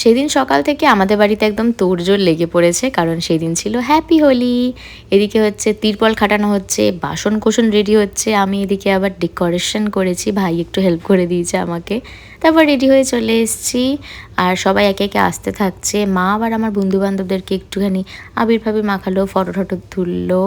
সেদিন সকাল থেকে আমাদের বাড়িতে একদম তোড়জোড় লেগে পড়েছে, কারণ সেদিন ছিল হ্যাপি হোলি। এদিকে হচ্ছে তিরপল খাটানো হচ্ছে, বাসন কোসন রেডি হচ্ছে, আমি এদিকে আবার ডেকোরেশন করেছি, ভাই একটু হেল্প করে দিয়েছে আমাকে। তারপর রেডি হয়ে চলে এসেছি, আর সবাই একে একে আসতে থাকছে। মা আবার আমার বন্ধুবান্ধবদেরকে একটুখানি আবির ফাবির মাখালো, ফটো টটো তুললো।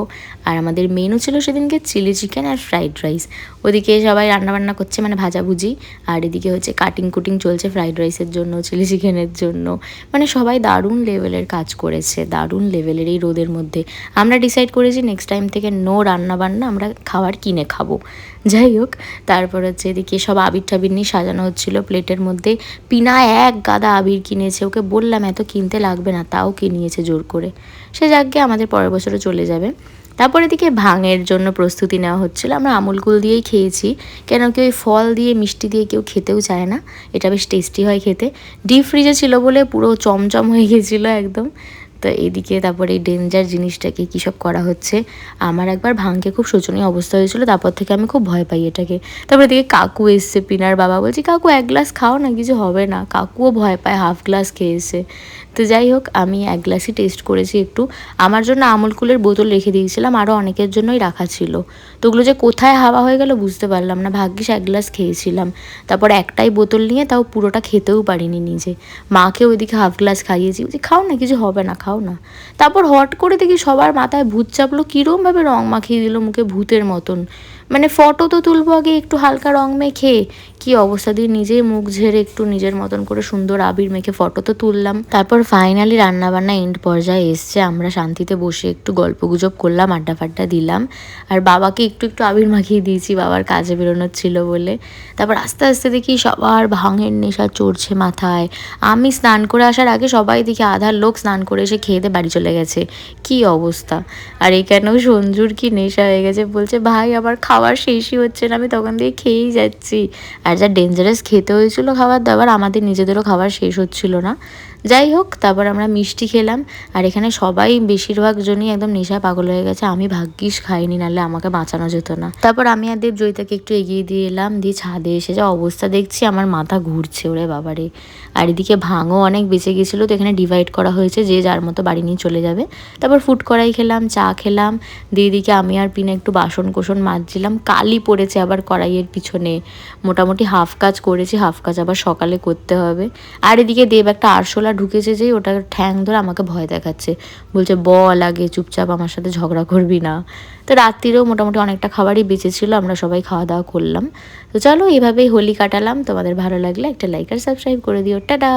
আর আমাদের মেনু ছিল সেদিনকে চিলি চিকেন আর ফ্রাইড রাইস। ওদিকে সবাই রান্নাবান্না করছে, মানে ভাজাভুজি, আর এদিকে হচ্ছে কাটিং কুটিং চলছে ফ্রাইড রাইসের জন্য, চিলি চিকেনের জন্য। মানে সবাই দারুণ লেভেলের কাজ করেছে, দারুণ লেভেলের এই রোদের মধ্যে। আমরা ডিসাইড করেছি নেক্সট টাইম থেকে নো রান্নাবান্না, আমরা খাবার কিনে খাবো। যাই হোক, তারপর হচ্ছে এদিকে সব আবির টাবির নিয়ে সাজানো হচ্ছিলো প্লেটের মধ্যে। পিনা এক গাদা আবির কিনেছে, ওকে বললাম এত কিনতে লাগবে না, তাও কিনিয়েছে জোর করে। সে যাকে আমাদের পরের বছরও চলে যাবে। তারপর এদিকে ভাঙের জন্য প্রস্তুতি নেওয়া হচ্ছিলো। আমরা আমুল কুল দিয়েই খেয়েছি, কেন কি ওই ফল দিয়ে মিষ্টি দিয়ে কেউ খেতেও চায় না। এটা বেশ টেস্টি হয় খেতে। ডিপ ফ্রিজে ছিল বলে পুরো চমচম হয়ে গেছিলো একদম। তো এদিকে তারপর এই ডেঞ্জার জিনিসটাকে কী সব করা হচ্ছে। আমার একবার ভাঙকে খুব শোচনীয় অবস্থা হয়েছিল, তারপর থেকে আমি খুব ভয় পাই এটাকে। তারপর এদিকে কাকু এসছে, পিনার বাবা, বলছি কাকু এক গ্লাস খাও না, কিছু হবে না। কাকুও ভয় পায়, হাফ গ্লাস খেয়েছে। তো যাই হোক, আমি এক গ্লাসই টেস্ট করেছি একটু। আমার জন্য আমুল কুলের বোতল রেখে দিয়েছিলাম, আরও অনেকের জন্যই রাখা ছিল। তো ওগুলো যে কোথায় হাওয়া হয়ে গেল বুঝতে পারলাম না, ভাগ্যিস এক গ্লাস খেয়েছিলাম। তারপর একটাই বোতল নিয়ে তাও পুরোটা খেতেও পারিনি নিজে। মাকে ওইদিকে হাফ গ্লাস খাইয়েছি, বলছি খাও না, কিছু হবে না, খাও না। তারপর হট করে দেখি সবার মাথায় ভূত চাপলো, কীরমভাবে রং মাখিয়ে দিল মুখে ভূতের মতন। মানে ফটো তো তুলবো আগে একটু হালকা রং মেখে, কি অবস্থা দিয়ে নিজেই মুখ ঝেড়ে একটু নিজের মতন করে সুন্দর আবির মেখে ফটো তো তুললাম। তারপর ফাইনালি রান্নাবান্না এন্ড পর্যায়ে এসছে, আমরা শান্তিতে বসে একটু গল্প গুজব করলাম, আড্ডা ফাড্ডা দিলাম। আর বাবাকে একটু একটু আবির মাখিয়ে দিয়েছি, বাবার কাজে বেরোনোর ছিল বলে। তারপর আস্তে আস্তে দেখি সবার ভাঙের নেশা চড়ছে মাথায়। আমি স্নান করে আসার আগে সবাই দেখি আধার লোক স্নান করে এসে খেয়ে দিয়ে বাড়ি চলে গেছে। কি অবস্থা! আর এখানেও সঞ্জুর কি নেশা হয়ে গেছে, বলছে ভাই আমার খাবার শেষই হচ্ছে না, আমি তখন দিয়ে খেয়েই যাচ্ছি। আর যা ডেঞ্জারাস খেতে হয়েছিল খাবার দাবার, আমাদের নিজেদেরও খাবার শেষ হচ্ছিল না। যাই হোক, তারপর আমরা মিষ্টি খেলাম। আর এখানে সবাই বেশিরভাগ জনই একদম নেশায় পাগল হয়ে গেছে, আমি ভাগ্যিস খাইনি, নাহলে আমাকে বাঁচানো যেত না। তারপর আমি আর দেব জয়িতাকে একটু এগিয়ে দিয়ে এলাম, দিয়ে ছাদে এসে যা অবস্থা দেখছি, আমার মাথা ঘুরছে ওরে বাবারে। আর এদিকে ভাঙও অনেক বেঁচে গেছিলো, তো এখানে ডিভাইড করা হয়েছে, যে যার মতো বাড়ি নিয়ে চলে যাবে। তারপর ফুড কড়াই খেলাম, চা খেলাম, দিয়ে এদিকে আমি আর পিনা একটু বাসন কোসন মাজছিলাম। কালি পড়েছে আবার কড়াইয়ের পিছনে, মোটামুটি হাফ কাজ করেছি, হাফ কাজ আবার সকালে করতে হবে। আর এদিকে দেব একটা আরশোলা ঢুকেছে, যে ওটার ঠ্যাং ধরে আমাকে ভয় দেখাচ্ছে, বলছে বল আগে চুপচাপ আমার সাথে ঝগড়া করবি না। তো রাত্রিরেও মোটামুটি অনেকটা খাবারই বেঁচেছিল, আমরা সবাই খাওয়া দাওয়া করলাম। তো চলো, এভাবেই হোলি কাটালাম। তোমাদের ভালো লাগলে একটা লাইক আর সাবস্ক্রাইব করে দিও। টাটা।